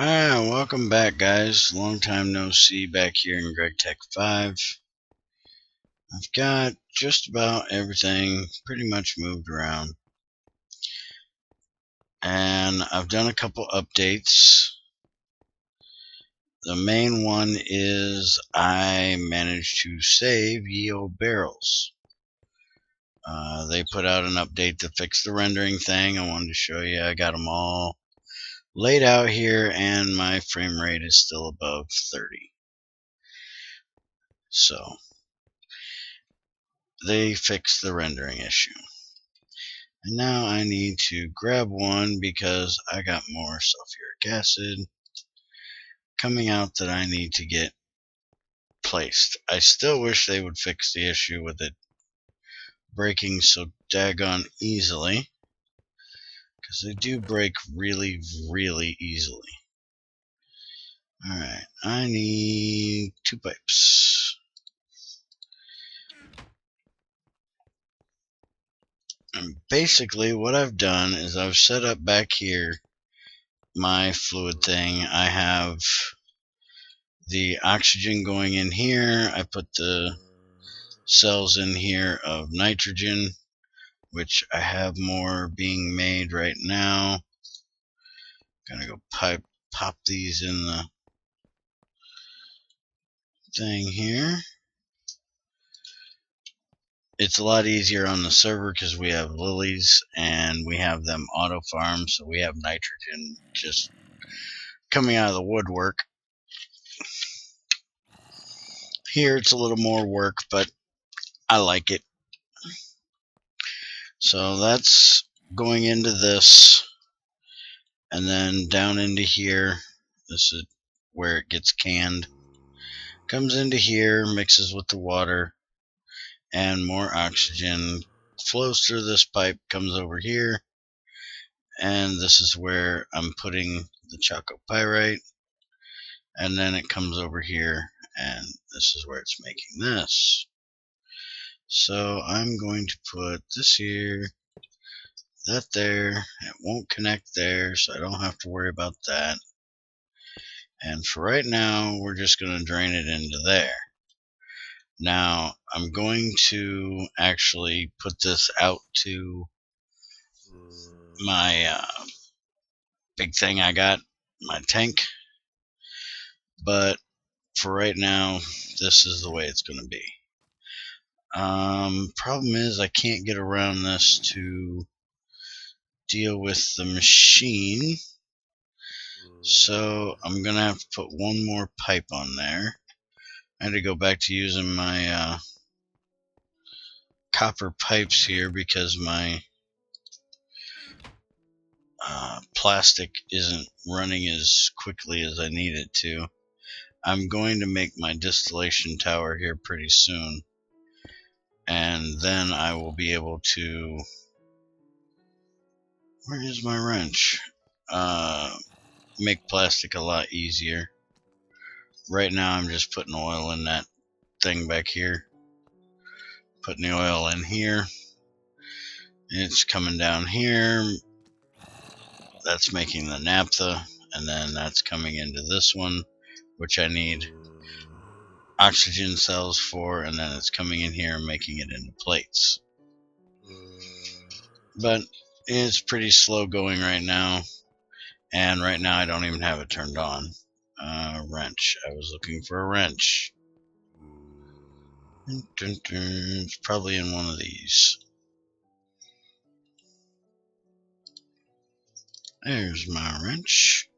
Alright, welcome back, guys. Long time no see back here in Gregtech 5. I've got just about everything pretty much moved around. And I've done a couple updates. The main one is I managed to save ye old barrels. They put out an update to fix the rendering thing. I wanted to show you. I got them all laid out here, and my frame rate is still above 30. So they fixed the rendering issue. And now I need to grab one because I got more sulfuric acid coming out that I need to get placed. I still wish they would fix the issue with it breaking so daggone easily, because they do break really, really easily. Alright, I need 2 pipes. And basically what I've done is I've set up back here my fluid thing. I have the oxygen going in here. I put the cells in here of nitrogen, which I have more being made right now. Gonna go pop these in the thing here. It's a lot easier on the server because we have lilies and we have them auto farm, so we have nitrogen just coming out of the woodwork. Here it's a little more work, but I like it. So that's going into this, and then down into here. This is where it gets canned. Comes into here, mixes with the water, and more oxygen flows through this pipe, comes over here, and this is where I'm putting the chalcopyrite, and then it comes over here, and this is where it's making this. So I'm going to put this here, that there. It won't connect there, so I don't have to worry about that. And for right now, we're just going to drain it into there. Now, I'm going to actually put this out to my big thing I got, my tank. But for right now, this is the way it's going to be. Problem is I can't get around this to deal with the machine. So I'm going to have to put one more pipe on there. I had to go back to using my copper pipes here because my plastic isn't running as quickly as I need it to. I'm going to make my distillation tower here pretty soon, and then I will be able to, where is my wrench? Make plastic a lot easier. Right now I'm just putting oil in that thing back here, putting the oil in here. It's coming down here. That's making the naphtha, and then that's coming into this one, which I need oxygen cells for, and then it's coming in here and making it into plates. But it's pretty slow going right now, and right now I don't even have it turned on. Wrench. I was looking for a wrench. It's probably in one of these. There's my wrench.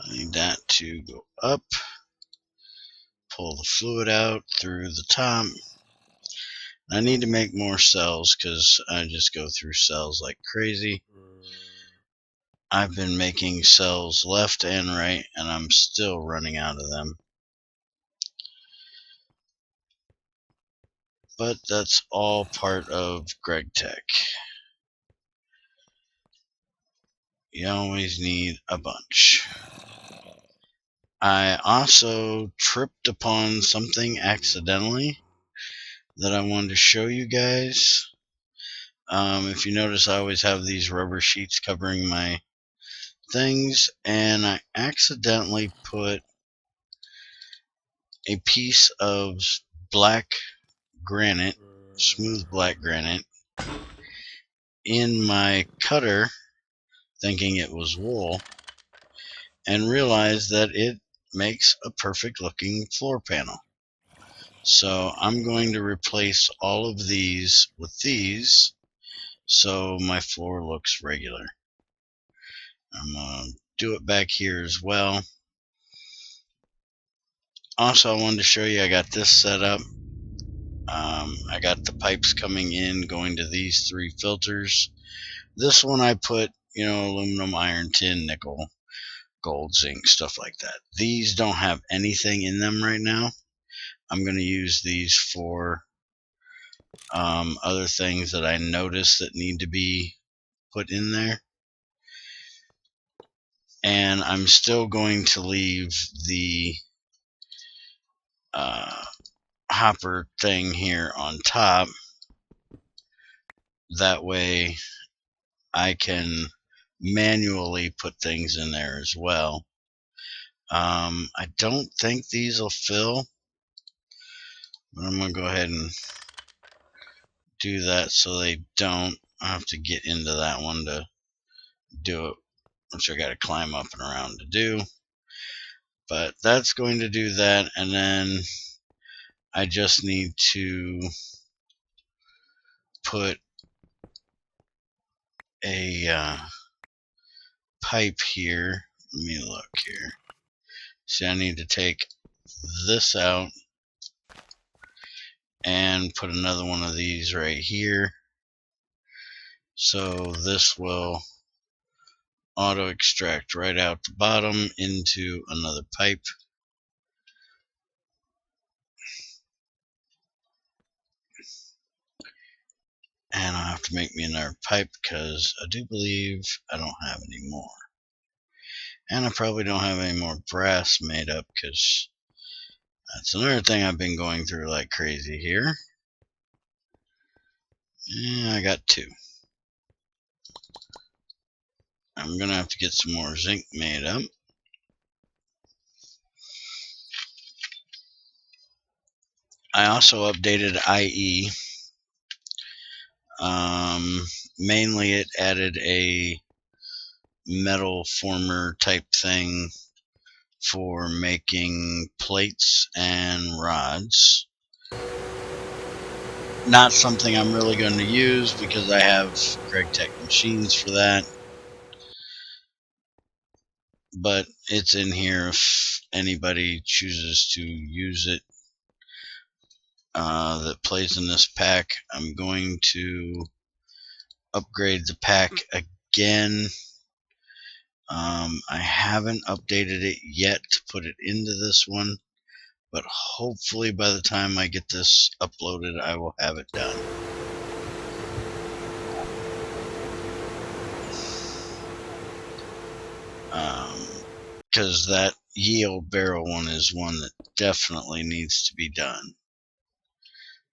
I need that to go up. Pull the fluid out through the top. I need to make more cells because I just go through cells like crazy. I've been making cells left and right, and I'm still running out of them. But that's all part of Gregtech. You always need a bunch. I also tripped upon something accidentally. that I wanted to show you guys. If you notice, I always have these rubber sheets covering my things, and I accidentally put a piece of black granite, smooth black granite, in my cutter, thinking it was wool, and realized that it makes a perfect looking floor panel. So I'm going to replace all of these with these so my floor looks regular. I'm going to do it back here as well. Also, I wanted to show you I got this set up. I got the pipes coming in going to these 3 filters. This one I put, aluminum, iron, tin, nickel, gold, zinc, stuff like that. These don't have anything in them right now. I'm going to use these for other things that I notice that need to be put in there. And I'm still going to leave the hopper thing here on top. That way I can manually put things in there as well. I don't think these will fill, but I'm going to go ahead and do that so they don't. I have to get into that one to do it, which I got to climb up and around to do. But that's going to do that, and then I just need to put a pipe here. Let me look here. See, I need to take this out and put another one of these right here. So this will auto extract right out the bottom into another pipe. And I'll have to make me another pipe because I do believe I don't have any more. And I probably don't have any more brass made up because that's another thing I've been going through like crazy here. Yeah, I got 2. I'm going to have to get some more zinc made up. I also updated IE. Mainly it added a metal former type thing for making plates and rods. Not something I'm really going to use because I have Gregtech machines for that. But it's in here if anybody chooses to use it that plays in this pack. I'm going to upgrade the pack again. I haven't updated it yet to put it into this one, but hopefully by the time I get this uploaded I will have it done. Because that yield barrel one is one that definitely needs to be done,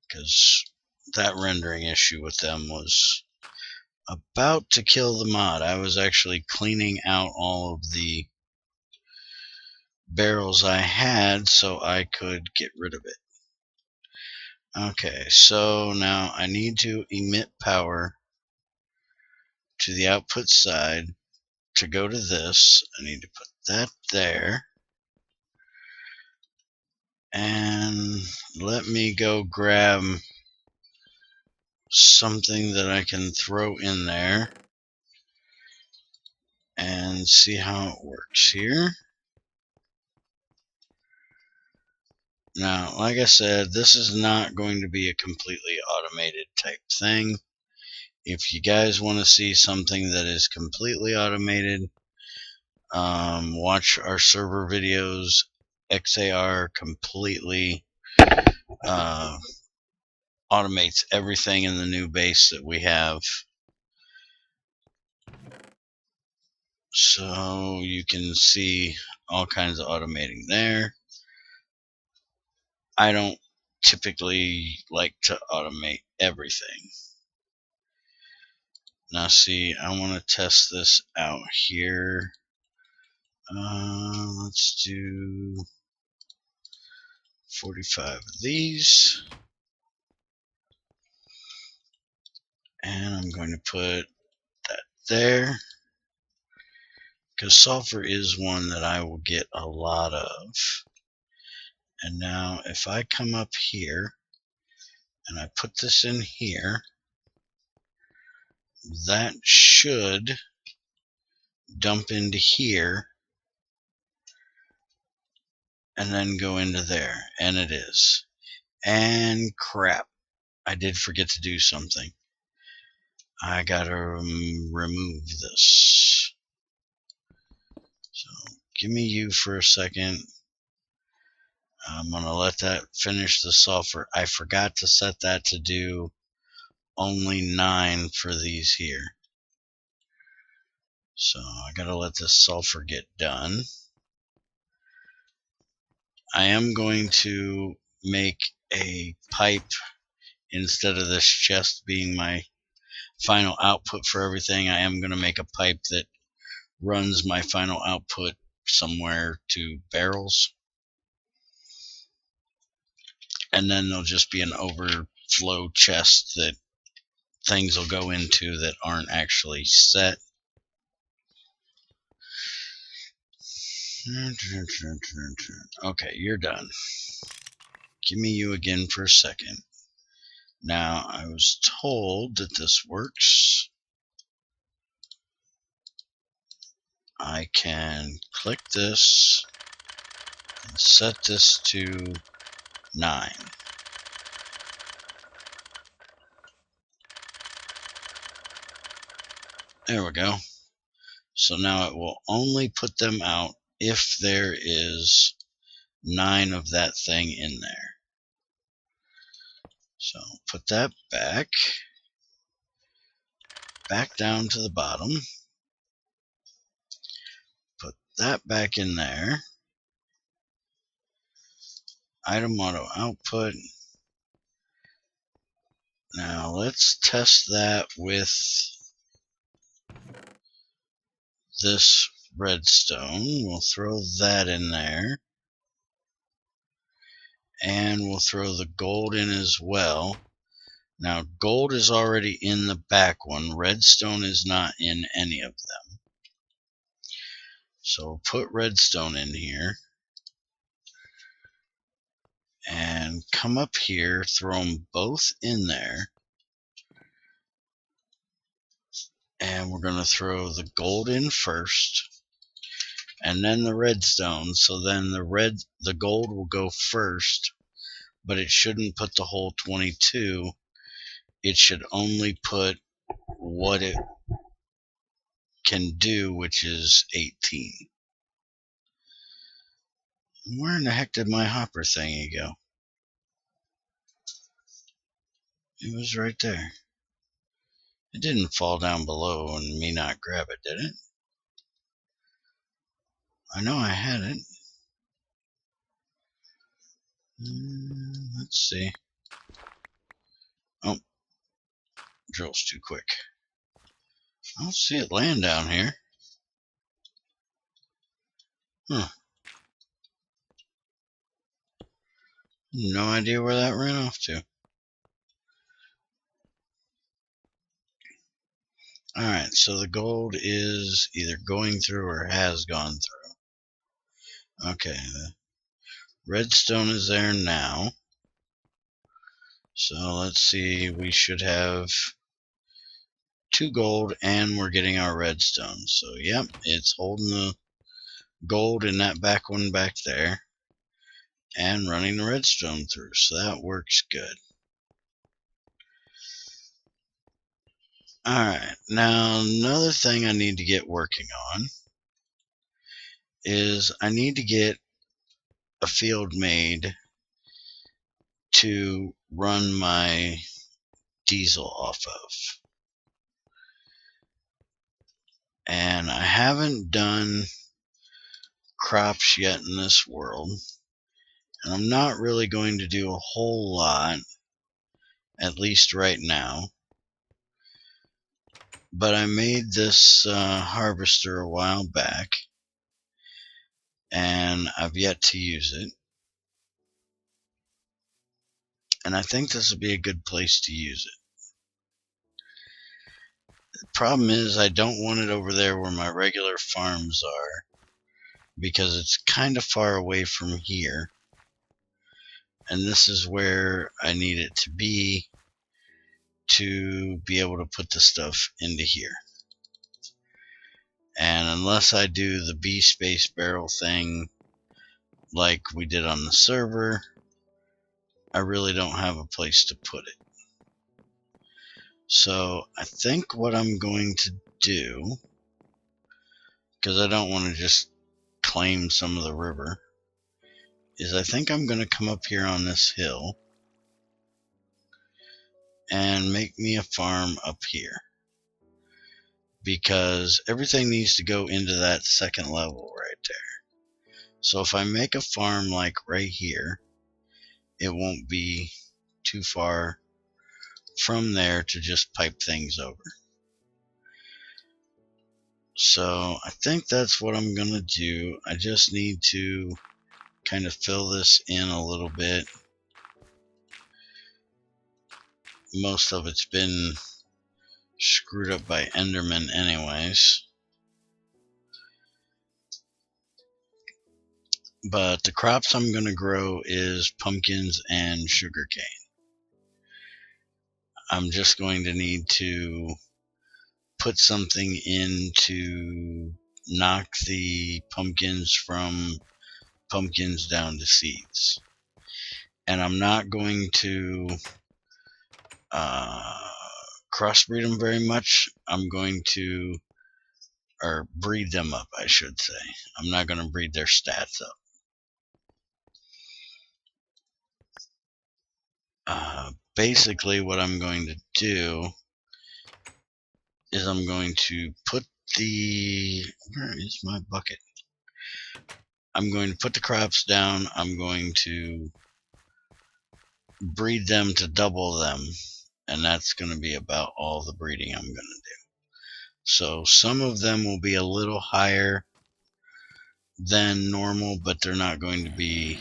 because that rendering issue with them was about to kill the mod. I was actually cleaning out all of the barrels I had so I could get rid of it. Okay, so now I need to emit power to the output side. To go to this, I need to put that there. And let me go grab something that I can throw in there and see how it works here. Now, like I said, this is not going to be a completely automated type thing. If you guys want to see something that is completely automated, watch our server videos. XAR completely automates everything in the new base that we have. So you can see all kinds of automating there. I don't typically like to automate everything. Now see, I want to test this out here. Let's do 45 of these. And I'm going to put that there, because sulfur is one that I will get a lot of. And now if I come up here and I put this in here, that should dump into here and then go into there, and it is. And crap, I did forget to do something. I gotta remove this. So give me you for a second. I'm gonna let that finish the sulfur. I forgot to set that to do only 9 for these here. So I gotta let this sulfur get done. I am going to make a pipe instead of this chest being my final output for everything. I am going to make a pipe that runs my final output somewhere to barrels, and then there'll just be an overflow chest that things will go into that aren't actually set. Okay, you're done. Give me you again for a second. Now, I was told that this works. I can click this and set this to 9. There we go. So now it will only put them out if there is 9 of that thing in there. So put that back down to the bottom. Put that back in there. Item auto output. Now let's test that with this redstone. We'll throw that in there. And we'll throw the gold in as well. Now gold is already in the back one. Redstone is not in any of them. So we'll put redstone in here. And come up here, throw them both in there. And we're going to throw the gold in first, and then the redstone. So then the gold will go first, but it shouldn't put the whole 22. It should only put what it can do, which is 18. Where in the heck did my hopper thingy go? It was right there. It didn't fall down below and me not grab it, did it? I know I had it. Let's see. Oh, drill's too quick. I don't see it land down here. Huh. No idea where that ran off to. Alright, so the gold is either going through or has gone through. Okay, the redstone is there now. So let's see, we should have 2 gold and we're getting our redstone. So yep, it's holding the gold in that back one back there and running the redstone through. So that works good. Alright, now another thing I need to get working on is I need to get a field made to run my diesel off of. And I haven't done crops yet in this world. And I'm not really going to do a whole lot, at least right now. But I made this harvester a while back, and I've yet to use it. And I think this would be a good place to use it. The problem is I don't want it over there where my regular farms are, because it's kind of far away from here. And this is where I need it to be able to put the stuff into here. And unless I do the B space barrel thing like we did on the server, I really don't have a place to put it. So I think what I'm going to do, because I don't want to just claim some of the river, is I think I'm going to come up here on this hill and make me a farm up here, because everything needs to go into that second level right there. So if I make a farm like right here, it won't be too far from there to just pipe things over. So I think that's what I'm gonna do. I just need to kind of fill this in a little bit. Most of it's been screwed up by Enderman anyways. But the crops I'm gonna grow is pumpkins and sugarcane. I'm just going to need to put something in to knock the pumpkins from pumpkins down to seeds. And I'm not going to crossbreed them very much. I'm going to, or breed them up, I should say. I'm not going to breed their stats up. Basically what I'm going to do is I'm going to put where is my bucket? I'm going to put the crops down. I'm going to breed them to double them, and that's going to be about all the breeding I'm going to do. So some of them will be a little higher than normal, but they're not going to be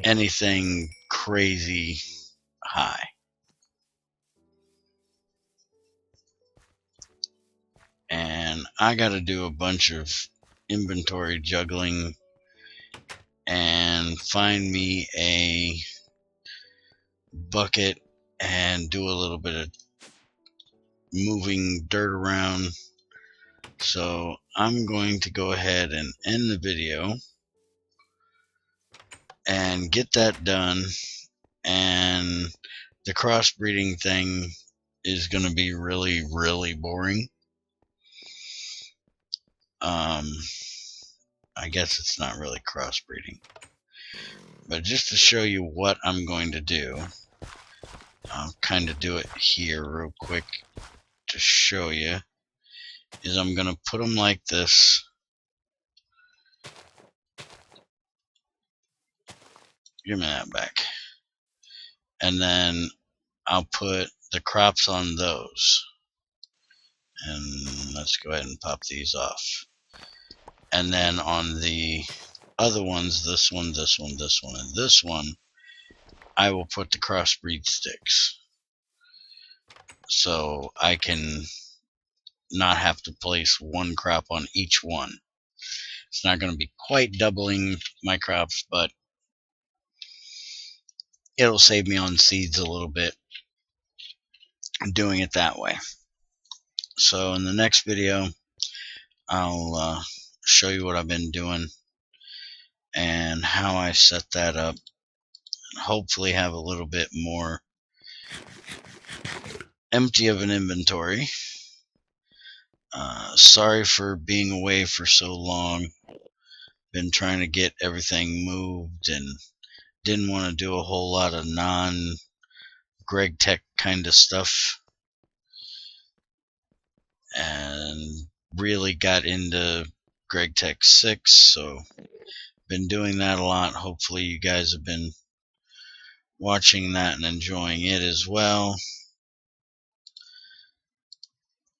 anything crazy high. And I got to do a bunch of inventory juggling and find me a bucket and do a little bit of moving dirt around. So I'm going to go ahead and end the video and get that done. And the crossbreeding thing is going to be really, really boring. I guess it's not really crossbreeding, but just to show you what I'm going to do, I'll kind of do it here real quick to show you, is I'm going to put them like this. Give me that back. And then I'll put the crops on those. And let's go ahead and pop these off. And then on the other ones, this one, this one, this one, and this one, I will put the crossbreed sticks. So I can not have to place one crop on each one. It's not going to be quite doubling my crops, but it'll save me on seeds a little bit doing it that way. So in the next video, I'll show you what I've been doing and how I set that up, and hopefully have a little bit more empty of an inventory. Sorry for being away for so long. Been trying to get everything moved and didn't want to do a whole lot of non-Gregtech kind of stuff, and really got into Gregtech 6, so been doing that a lot. Hopefully you guys have been watching that and enjoying it as well.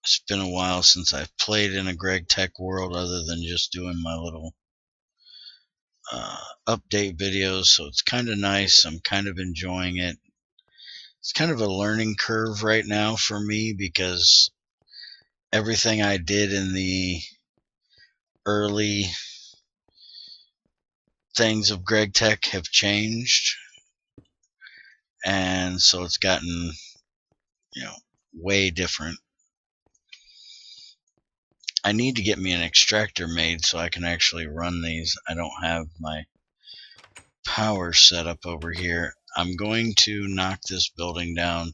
It's been a while since I've played in a Gregtech world other than just doing my little update videos, so it's kind of nice. I'm kind of enjoying it. It's kind of a learning curve right now for me because everything I did in the early things of Gregtech have changed, and so it's gotten, way different. I need to get me an extractor made so I can actually run these. I don't have my power set up over here. I'm going to knock this building down.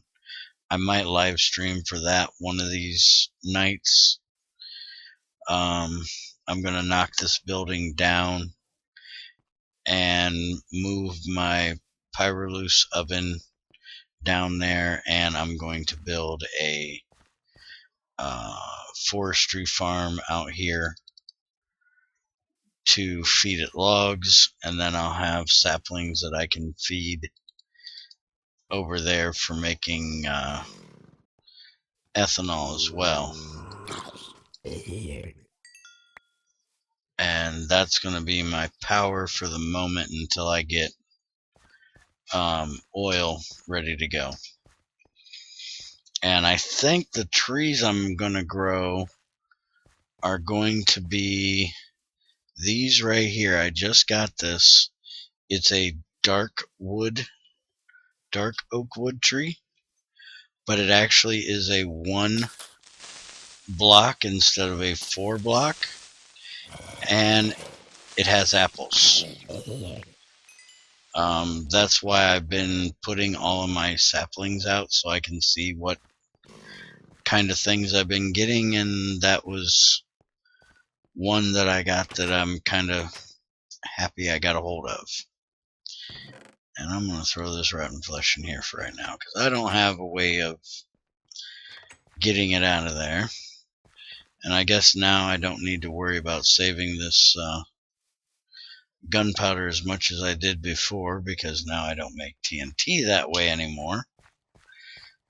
I might live stream for that one of these nights. I'm going to knock this building down and move my Pyroluce oven down there, and I'm going to build a forestry farm out here to feed it logs, and then I'll have saplings that I can feed over there for making ethanol as well. And that's going to be my power for the moment until I get oil ready to go. And I think the trees I'm going to grow are going to be these right here. I just got this. It's a dark oak wood tree, but it actually is a 1 block instead of a 4 block, and it has apples. That's why I've been putting all of my saplings out so I can see what kind of things I've been getting, and that was one that I got that I'm kind of happy I got a hold of. And I'm going to throw this rotten flesh in here for right now because I don't have a way of getting it out of there. And I guess now I don't need to worry about saving this gunpowder as much as I did before, because now I don't make TNT that way anymore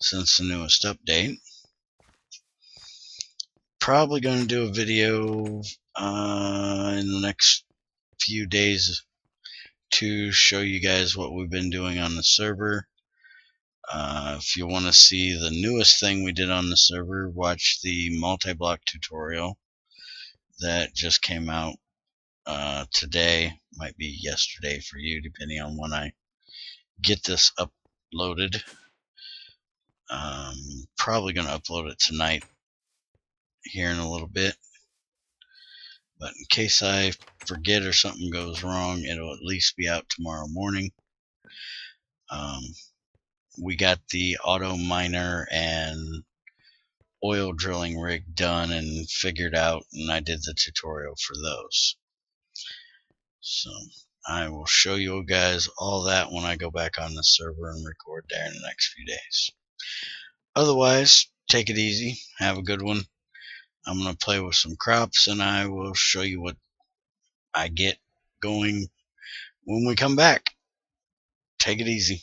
since the newest update. Probably going to do a video in the next few days to show you guys what we've been doing on the server. If you want to see the newest thing we did on the server, watch the multi-block tutorial that just came out today. Might be yesterday for you, depending on when I get this uploaded. Probably going to upload it tonight here in a little bit. But in case I forget or something goes wrong, it'll at least be out tomorrow morning. We got the auto miner and oil drilling rig done and figured out, and I did the tutorial for those. So I will show you guys all that when I go back on the server and record there in the next few days. Otherwise, take it easy. Have a good one. I'm going to play with some crops, and I will show you what I get going when we come back. Take it easy.